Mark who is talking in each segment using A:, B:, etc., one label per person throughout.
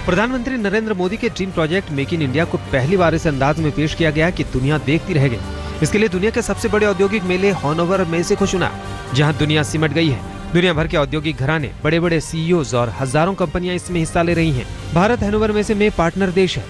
A: प्रधानमंत्री नरेंद्र मोदी के dream project make in India को पहली बार इस अंदाज में पेश किया गया कि दुनिया देखती रह गई। इसके लिए दुनिया के सबसे बड़े औद्योगिक मेले हॉनोवर मेसे को चुना, जहां दुनिया सिमट गई है। दुनिया भर के औद्योगिक घराने, बड़े बड़े सीईओज और हजारों कंपनियां इसमें हिस्सा ले रही हैं। भारत हॉनोवर मेसे में पार्टनर देश है।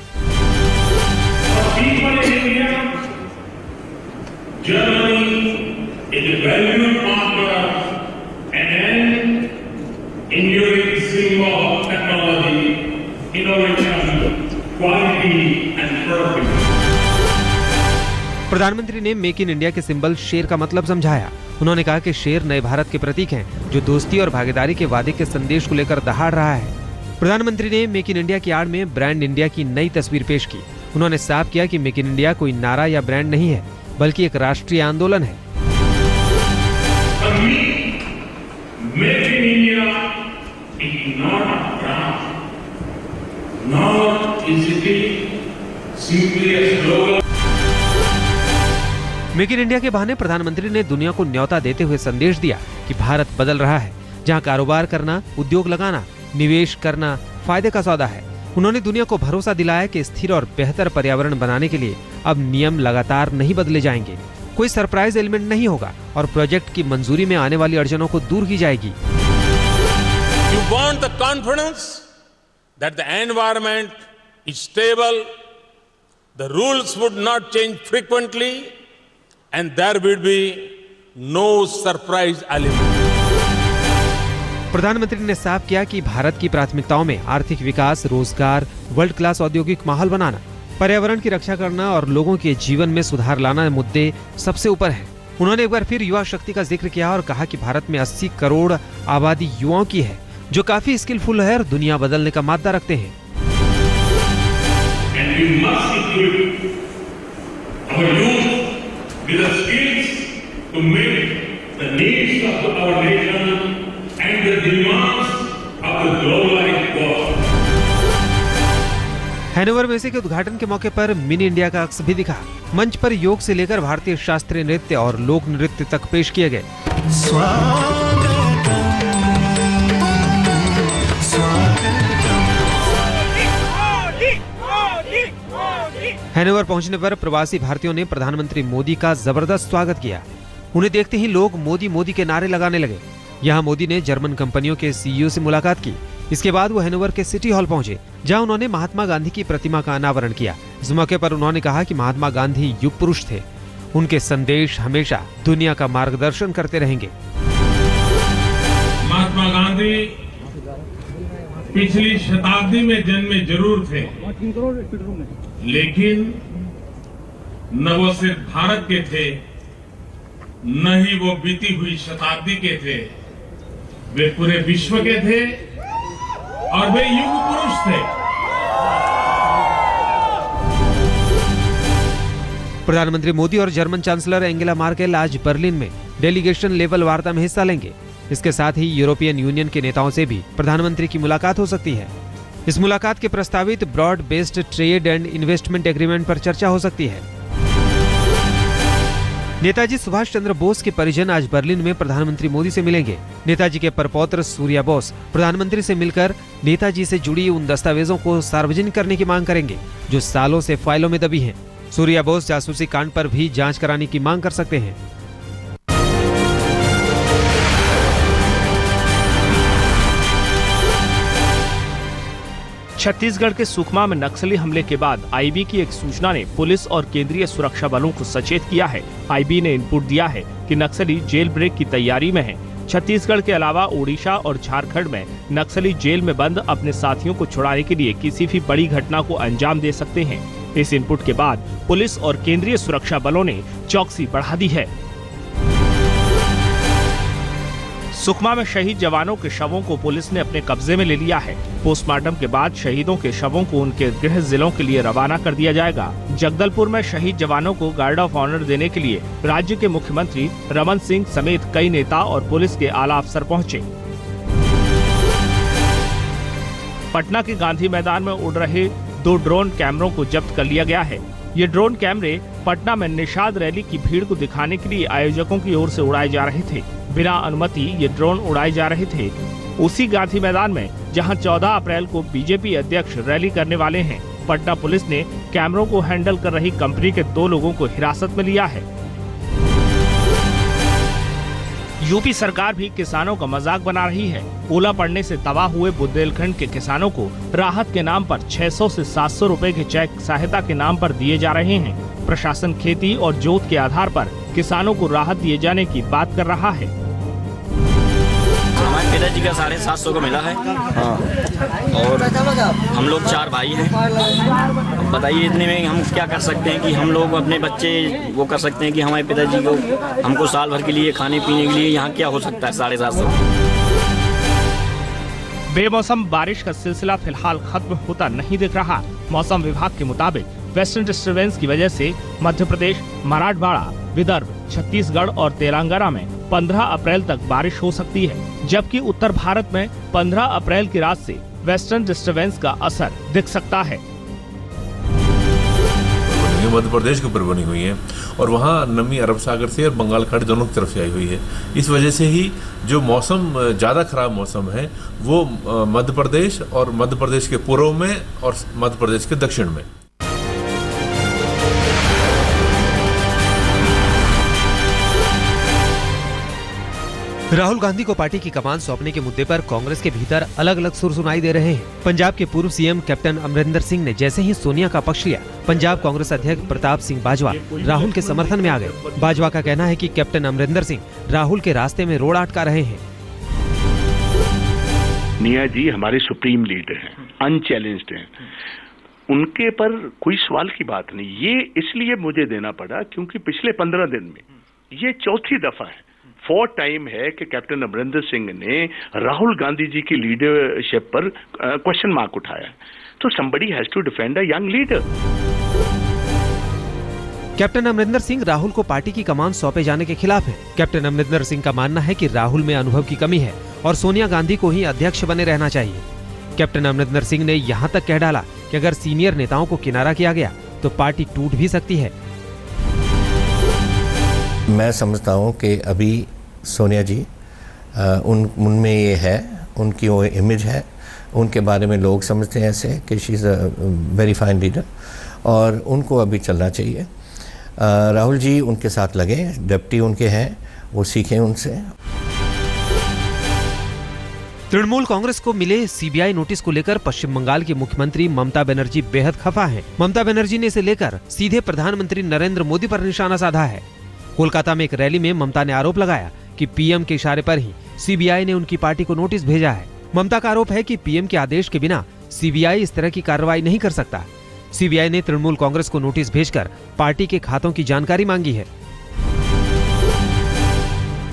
A: प्रधानमंत्री ने मेक इन इंडिया के सिंबल शेर का मतलब समझाया। उन्होंने कहा कि शेर नए भारत के प्रतीक हैं, जो दोस्ती और भागीदारी के वादे के संदेश को लेकर दहाड़ रहा है। प्रधानमंत्री ने मेक इन इंडिया की आड़ में ब्रांड इंडिया की नई तस्वीर पेश की। उन्होंने साफ किया कि मेक इन इंडिया कोई नारा या ब्रांड नहीं है, बल्कि एक राष्ट्रीय आंदोलन है।
B: Make in India is not a brand, not is it simply a slogan.
A: Make in India के बहाने प्रधानमंत्री ने दुनिया को न्योता देते हुए संदेश दिया कि भारत बदल रहा है, जहां कारोबार करना, उद्योग लगाना, निवेश करना फायदे का सौदा है। उन्होंने दुनिया को भरोसा दिलाया कि स्थिर और बेहतर पर्यावरण बनाने के लिए अब नियम लगातार नहीं बदले जाएंगे, कोई सरप्राइज एलिमेंट नहीं होगा और प्रोजेक्ट की मंजूरी में आने वाली अड़चनों को दूर की जाएगी।
B: You want the confidence that the environment is stable, the rules would not change frequently, and there will be no surprise element.
A: प्रधानमंत्री ने साफ किया कि भारत की प्राथमिकताओं में आर्थिक विकास, रोजगार, वर्ल्ड क्लास औद्योगिक माहौल बनाना, पर्यावरण की रक्षा करना और लोगों के जीवन में सुधार लाना मुद्दे सबसे ऊपर हैं। उन्होंने एक बार फिर युवा शक्ति का जिक्र किया और कहा कि भारत में 80 करोड़ आबादी युवाओं की है, जो काफी स्किलफुल है और दुनिया बदलने का मादा रखते हैं।
B: With the skills to meet the needs of our nation and the demands of the globalized world.
A: हॉनोवर मेसे के उद्घाटन के मौके पर मिनी इंडिया का अक्स भी दिखा। मंच पर योग से लेकर भारतीय शास्त्रीय नृत्य और लोक नृत्य तक पेश किए गए। हॉनोवर पहुंचने पर प्रवासी भारतीयों ने प्रधानमंत्री मोदी का जबरदस्त स्वागत किया। उन्हें देखते ही लोग मोदी मोदी के नारे लगाने लगे। यहां मोदी ने जर्मन कंपनियों के सीईओ से मुलाकात की। इसके बाद वो हॉनोवर के सिटी हॉल पहुंचे, जहां उन्होंने महात्मा गांधी की प्रतिमा का अनावरण किया। इस मौके पर उन्होंने कहा कि महात्मा गांधी युग पुरुष थे, उनके संदेश हमेशा दुनिया का मार्गदर्शन करते रहेंगे।
B: महात्मा गांधी पिछली शताब्दी में जन्मे जरूर थे, लेकिन न वो सिर्फ भारत के थे, न ही वो बीती हुई शताब्दी के थे, वे पूरे विश्व के थे और वे युग पुरुष थे।
A: प्रधानमंत्री मोदी और जर्मन चांसलर एंगेला मार्केल आज बर्लिन में डेलीगेशन लेवल वार्ता में हिस्सा लेंगे। इसके साथ ही यूरोपियन यूनियन के नेताओं से भी प्रधानमंत्री की मुलाकात हो सकती है। इस मुलाकात के प्रस्तावित broad based trade and investment agreement पर चर्चा हो सकती है। नेताजी सुभाष चंद्र बोस के परिजन आज बर्लिन में प्रधानमंत्री मोदी से मिलेंगे। नेताजी के परपौत्र सूर्या बोस प्रधानमंत्री से मिलकर नेताजी से जुड़ी उन दस्तावेजों को सार्वजनिक करने की मांग करेंगे, जो सालों से फाइलों में दबी हैं। सूर्या बोस जासूसी कांड पर भी जांच कराने की मांग कर सकते हैं।
C: छत्तीसगढ़ के सुकमा में नक्सली हमले के बाद आईबी की एक सूचना ने पुलिस और केंद्रीय सुरक्षा बलों को सचेत किया है। आईबी ने इनपुट दिया है कि नक्सली जेल ब्रेक की तैयारी में हैं। छत्तीसगढ़ के अलावा ओडिशा और झारखंड में नक्सली जेल में बंद अपने साथियों को छुड़ाने के लिए किसी भी बड़ी घटना को अंजाम दे सकते हैं। इस इनपुट के बाद पुलिस और केंद्रीय सुरक्षा बलों ने चौकसी बढ़ा दी है। सुकमा में शहीद जवानों के शवों को पुलिस ने अपने कब्जे में ले लिया है। पोस्टमार्टम के बाद शहीदों के शवों को उनके गृह जिलों के लिए रवाना कर दिया जाएगा। जगदलपुर में शहीद जवानों को गार्ड ऑफ ऑनर देने के लिए राज्य के मुख्यमंत्री रमन सिंह समेत कई नेता और पुलिस के आला अफसर पहुंचे। पटना के गांधी मैदान में उड़ रहे 2 ड्रोन कैमरों को जब्त कर लिया गया है। ये ड्रोन कैमरे पटना में निषाद रैली की भीड़ को दिखाने के लिए आयोजकों की ओर से उड़ाए जा रहे थे। बिना अनुमति ये ड्रोन उड़ाए जा रहे थे। उसी गांधी मैदान में जहां 14 अप्रैल को बीजेपी अध्यक्ष रैली करने वाले हैं, पटना पुलिस ने कैमरों को हैंडल कर रही कंपनी के 2 लोगों को हिरासत में लिया है। यूपी सरकार भी किसानों का मजाक बना रही है। ओला पड़ने से तबाह हुए बुंदेलखंड के किसानों को राहत के नाम पर 600 से 700 रुपए के चेक सहायता के नाम पर दिए जा रहे हैं। प्रशासन खेती और जोत के आधार पर किसानों को राहत दिए जाने की बात कर रहा है।
D: हमारे पिताजी का 750 को मिला है। हाँ। और हम लोग 4 भाई हैं। बताइए इतने में हम क्या कर सकते हैं कि हम लोग अपने बच्चे वो कर सकते हैं कि हमारे पिताजी को हमको साल भर के लिए खाने पीने के लिए यहाँ क्या हो सकता है 750।
C: बेमौसम बारिश का सिलसिला फिलहाल खत्म होता नहीं दिख रहा। मौसम विभाग के मुताबिक वेस्टर्न डिस्टर्बेंस की वजह से मध्य प्रदेश, मराठवाड़ा, विदर्भ, छत्तीसगढ़ और तेलंगाना में 15 अप्रैल तक बारिश हो सकती है, जबकि उत्तर भारत में 15 अप्रैल की रात से वेस्टर्न डिस्टर्बेंस का असर दिख सकता है।
E: मध्य प्रदेश के ऊपर बनी हुई है और वहाँ नमी अरब सागर से और बंगाल खाड़ी दोनों की तरफ से आई हुई है। इस वजह से ही जो मौसम ज़्यादा खराब मौसम है वो मध्य प्रदेश और मध्य प्रदेश के पूर्व में और मध्य प्रदेश के दक्षिण में।
A: राहुल गांधी को पार्टी की कमान सौंपने के मुद्दे पर कांग्रेस के भीतर अलग अलग सुर सुनाई दे रहे हैं। पंजाब के पूर्व सीएम कैप्टन अमरिंदर सिंह ने जैसे ही सोनिया का पक्ष लिया, पंजाब कांग्रेस अध्यक्ष प्रताप सिंह बाजवा राहुल के समर्थन में आ गए। बाजवा का कहना है कि कैप्टन अमरिंदर सिंह राहुल के रास्ते में रोड अटका रहे हैं।
F: निया जी हमारे सुप्रीम लीडर हैं, अनचैलेंज्ड हैं, उनके पर कोई सवाल की बात नहीं। ये इसलिए मुझे देना पड़ा क्योंकि पिछले 15 दिन में ये चौथी दफा है, 4 टाइम है कि कैप्टन अमरिंदर सिंह ने राहुल गांधी जी की लीडरशिप पर क्वेश्चन मार्क उठाया। तो somebody has to defend a young leader।
A: Captain Amarinder Singh Rahul को पार्टी की कमान सौंपे जाने के खिलाफ हैं। कैप्टन अमरिंदर सिंह का मानना है कि राहुल में अनुभव की कमी है और सोनिया गांधी को ही अध्यक्ष बने रहना चाहिए। कैप्टन अमरिंदर सिंह ने यहाँ तक कह डाला कि अगर सीनियर नेताओं को किनारा किया गया तो पार्टी टूट भी सकती है।
G: मैं समझता हूँ कि अभी सोनिया जी उनमें ये है, उनकी वो इमेज है, उनके बारे में लोग समझते हैं ऐसे कि she is a very fine leader और उनको अभी चलना चाहिए। राहुल जी उनके साथ लगे, डिप्टी उनके हैं, वो सीखें उनसे।
A: तृणमूल कांग्रेस को मिले सीबीआई नोटिस को लेकर पश्चिम बंगाल की मुख्यमंत्री ममता बनर्जी बेहद खफा हैं। ममता बनर्जी ने इसे लेकर सीधे प्रधानमंत्री नरेंद्र मोदी पर निशाना साधा है। कोलकाता में एक रैली में ममता ने आरोप लगाया कि पीएम के इशारे पर ही सीबीआई ने उनकी पार्टी को नोटिस भेजा है। ममता का आरोप है कि पीएम के आदेश के बिना सीबीआई इस तरह की कार्रवाई नहीं कर सकता। सीबीआई ने तृणमूल कांग्रेस को नोटिस भेजकर पार्टी के खातों की जानकारी मांगी है।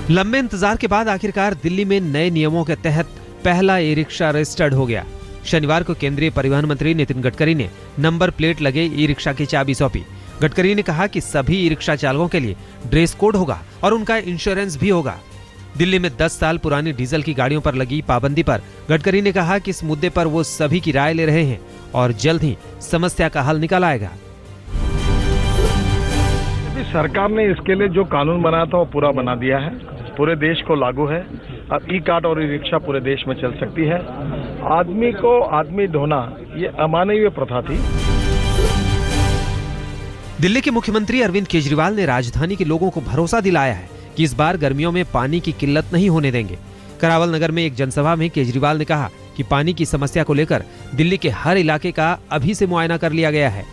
A: लंबे इंतजार के बाद आखिरकार दिल्ली में नए नियमों के तहत पहला ई रिक्शा रजिस्टर्ड हो गया। शनिवार को केंद्रीय परिवहन मंत्री नितिन गडकरी ने नंबर प्लेट लगे ई रिक्शा की चाबी सौंपी। गडकरी ने कहा कि सभी ई रिक्शा चालकों के लिए ड्रेस कोड होगा और उनका इंश्योरेंस भी होगा। दिल्ली में 10 साल पुरानी डीजल की गाड़ियों पर लगी पाबंदी पर गडकरी ने कहा कि इस मुद्दे पर वो सभी की राय ले रहे हैं और जल्द ही समस्या का हल निकल आएगा।
H: सरकार ने इसके लिए जो कानून बनाया था वो पूरा बना दिया है, पूरे देश को लागू है। अब ई कार्ड और ई रिक्शा पूरे देश में चल सकती है। आदमी को आदमी ढोना ये अमानवीय प्रथा थी।
A: दिल्ली के मुख्यमंत्री अरविंद केजरीवाल ने राजधानी के लोगों को भरोसा दिलाया है कि इस बार गर्मियों में पानी की किल्लत नहीं होने देंगे। करावल नगर में एक जनसभा में केजरीवाल ने कहा कि पानी की समस्या को लेकर दिल्ली के हर इलाके का अभी से मुआयना कर लिया गया है।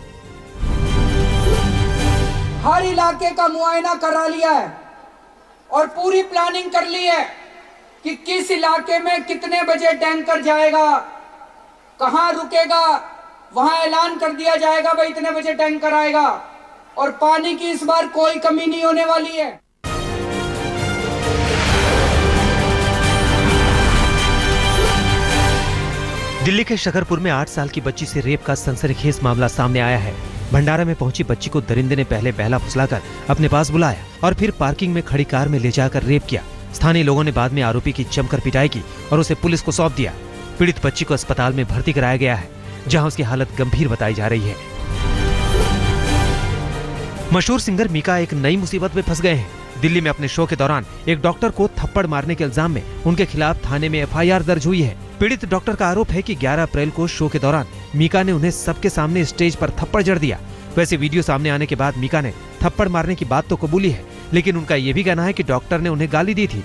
I: हर इलाके का मुआयना करा लिया है और पूरी प्लानिंग कर ली है कि किस इलाके में कितने बजे टैंकर जाएगा, कहां रुकेगा, वहां ऐलान कर दिया जाएगा भाई इतने बजे टैंकर आएगा और पानी की इस बार कोई कमी नहीं होने वाली है।
A: दिल्ली के शकरपुर में 8 साल की बच्ची से रेप का सनसनीखेज मामला सामने आया है। भंडारा में पहुंची बच्ची को दरिंदे ने पहले बहला फुसलाकर अपने पास बुलाया और फिर पार्किंग में खड़ी कार में ले जाकर रेप किया। स्थानीय लोगों ने बाद में आरोपी की जमकर पिटाई की और उसे पुलिस को सौंप दिया। पीड़ित बच्ची को अस्पताल में भर्ती कराया गया है, जहां उसकी हालत गंभीर बताई जा रही है। मशहूर सिंगर मीका एक नई मुसीबत में फंस गए हैं। दिल्ली में अपने शो के दौरान एक डॉक्टर को थप्पड़ मारने के इल्जाम में उनके खिलाफ थाने में एफआईआर दर्ज हुई है। पीड़ित डॉक्टर का आरोप है कि 11 अप्रैल को शो के दौरान मीका ने उन्हें सबके सामने स्टेज पर थप्पड़ जड़ दिया। वैसे वीडियो सामने आने के बाद मीका ने थप्पड़ मारने की बात तो कबूली है, लेकिन उनका यह भी कहना है कि डॉक्टर ने उन्हें गाली दी थी।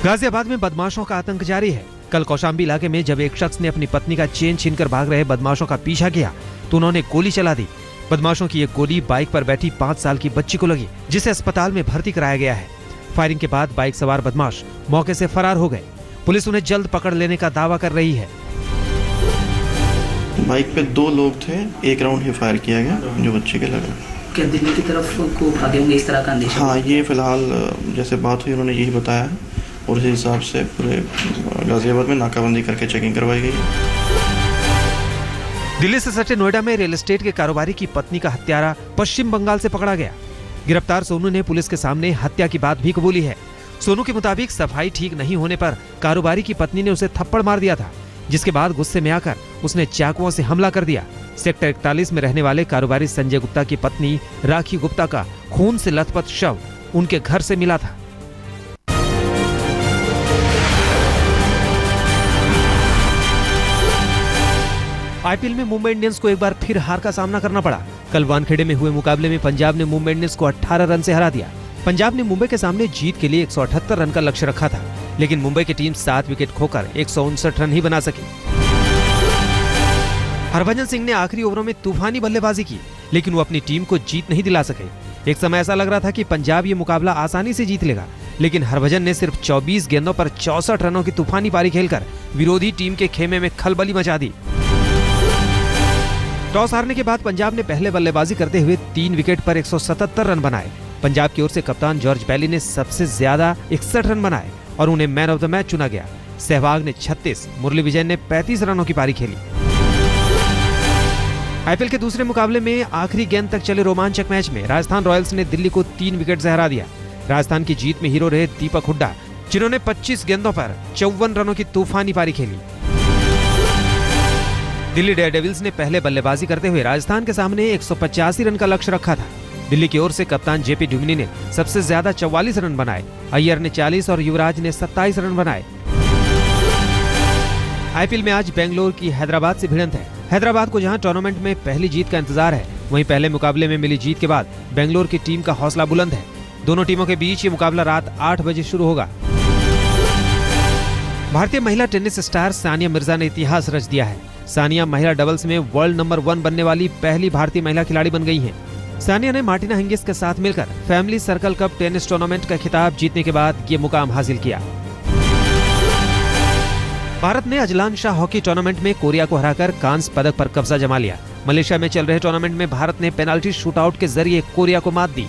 A: गाजियाबाद में बदमाशों का आतंक जारी है। कल कौशाम्बी इलाके में जब एक शख्स ने अपनी पत्नी का चेन छीनकर भाग रहे बदमाशों का पीछा किया तो उन्होंने गोली चला दी। बदमाशों की एक गोली बाइक पर बैठी 5 साल की बच्ची को लगी, जिसे अस्पताल में भर्ती कराया गया है। फायरिंग के बाद बाइक सवार बदमाश मौके से फरार हो गए। पुलिस उन्हें जल्द पकड़ लेने का दावा कर रही है।
J: बाइक पे 2 लोग थे, एक राउंड ही फायर किया गया जो बच्चे के लगा।
K: क्या दिल्ली की तरफ को भागे होंगे इस तरह का अंदेशा?
J: हाँ, ये फिलहाल जैसे बात हुई उन्होंने यही बताया है और उसी हिसाब से पूरे गाजियाबाद में नाकाबंदी करके चेकिंग करवाई गई है।
A: दिल्ली से सटे नोएडा में रियल एस्टेट के कारोबारी की पत्नी का हत्यारा पश्चिम बंगाल से पकड़ा गया। गिरफ्तार सोनू ने पुलिस के सामने हत्या की बात भी कबूली है। सोनू के मुताबिक सफाई ठीक नहीं होने पर कारोबारी की पत्नी ने उसे थप्पड़ मार दिया था, जिसके बाद गुस्से में आकर उसने चाकुओं से हमला कर दिया। सेक्टर 41 में रहने वाले कारोबारी संजय गुप्ता की पत्नी राखी गुप्ता का खून से लथपथ शव उनके घर से मिला था। आईपीएल में मुंबई इंडियंस को एक बार फिर हार का सामना करना पड़ा। कल वानखेड़े में हुए मुकाबले में पंजाब ने मुंबई इंडियंस को 18 रन से हरा दिया। पंजाब ने मुंबई के सामने जीत के लिए 178 रन का लक्ष्य रखा था, लेकिन मुंबई की टीम 7 विकेट खोकर 159 रन ही बना सकी। हरभजन सिंह ने आखिरी ओवरों में तूफानी बल्लेबाजी की, लेकिन वो अपनी टीम को जीत नहीं दिला सके। एक समय ऐसा लग रहा था कि पंजाब ये मुकाबला आसानी से जीत लेगा, लेकिन हरभजन ने सिर्फ 24 गेंदों पर 64 रनों की तूफानी पारी खेलकर विरोधी टीम के खेमे में खलबली मचा दी। टॉस हारने के बाद पंजाब ने पहले बल्लेबाजी करते हुए 3 विकेट पर 177 रन बनाए। पंजाब की ओर से कप्तान जॉर्ज बैली ने सबसे ज्यादा 61 रन बनाए और उन्हें मैन ऑफ द मैच चुना गया। सहवाग ने 36, मुरली विजय ने 35 रनों की पारी खेली। आईपीएल के दूसरे मुकाबले में आखिरी गेंद तक चले रोमांचक मैच में राजस्थान रॉयल्स ने दिल्ली को 3 विकेट से हरा दिया। राजस्थान की जीत में हीरो रहे दीपक हुड्डा, जिन्होंने 25 गेंदों पर 54 रनों की तूफानी पारी खेली। दिल्ली डेयरडेविल्स ने पहले बल्लेबाजी करते हुए राजस्थान के सामने 185 रन का लक्ष्य रखा था। दिल्ली की ओर से कप्तान जेपी डुमिनी ने सबसे ज्यादा 44 रन बनाए। अय्यर ने 40 और युवराज ने 27 रन बनाए। आईपीएल में आज बेंगलोर की हैदराबाद से भिड़ंत है। हैदराबाद को जहां टूर्नामेंट में पहली जीत का इंतजार है, वहीं पहले मुकाबले में मिली जीत के बाद बेंगलोर की टीम का हौसला बुलंद है। दोनों टीमों के बीच ये मुकाबला रात 8 बजे शुरू होगा। भारतीय महिला टेनिस स्टार सानिया मिर्जा ने इतिहास रच दिया है। सानिया महिला डबल्स में वर्ल्ड नंबर 1 बनने वाली पहली भारतीय महिला खिलाड़ी बन गई हैं। सानिया ने मार्टिना हिंगिस के साथ मिलकर family circle cup tennis tournament का खिताब जीतने के बाद ये मुकाम हासिल किया। भारत ने अजलान शाह हॉकी टूर्नामेंट में कोरिया को हराकर कांस्य पदक पर कब्जा जमा लिया। मलेशिया में चल रहे टूर्नामेंट में भारत ने पेनाल्टी शूटआउट के जरिए कोरिया को मात दी।